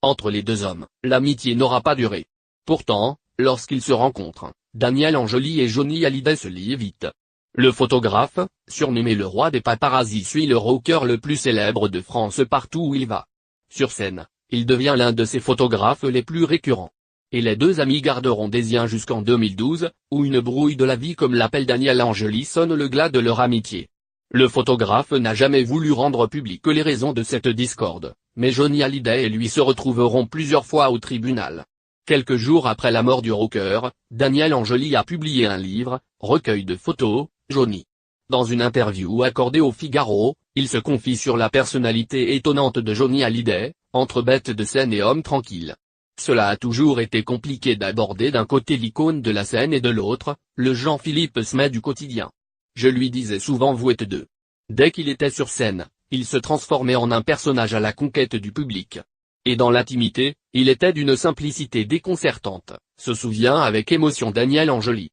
Entre les deux hommes, l'amitié n'aura pas duré. Pourtant, lorsqu'ils se rencontrent, Daniel Anjoly et Johnny Hallyday se lient vite. Le photographe, surnommé le roi des paparazzis, suit le rocker le plus célèbre de France partout où il va. Sur scène, il devient l'un de ses photographes les plus récurrents. Et les deux amis garderont des liens jusqu'en 2012, où une brouille de la vie, comme l'appelle Daniel Anjoly, sonne le glas de leur amitié. Le photographe n'a jamais voulu rendre publiques les raisons de cette discorde, mais Johnny Hallyday et lui se retrouveront plusieurs fois au tribunal. Quelques jours après la mort du rocker, Daniel Anjoly a publié un livre, recueil de photos, Johnny. Dans une interview accordée au Figaro, il se confie sur la personnalité étonnante de Johnny Hallyday, entre bête de scène et homme tranquille. Cela a toujours été compliqué d'aborder d'un côté l'icône de la scène et de l'autre, le Jean-Philippe Smet du quotidien. Je lui disais souvent vous êtes deux. Dès qu'il était sur scène, il se transformait en un personnage à la conquête du public. Et dans l'intimité, il était d'une simplicité déconcertante, se souvient avec émotion Daniel Anjoly.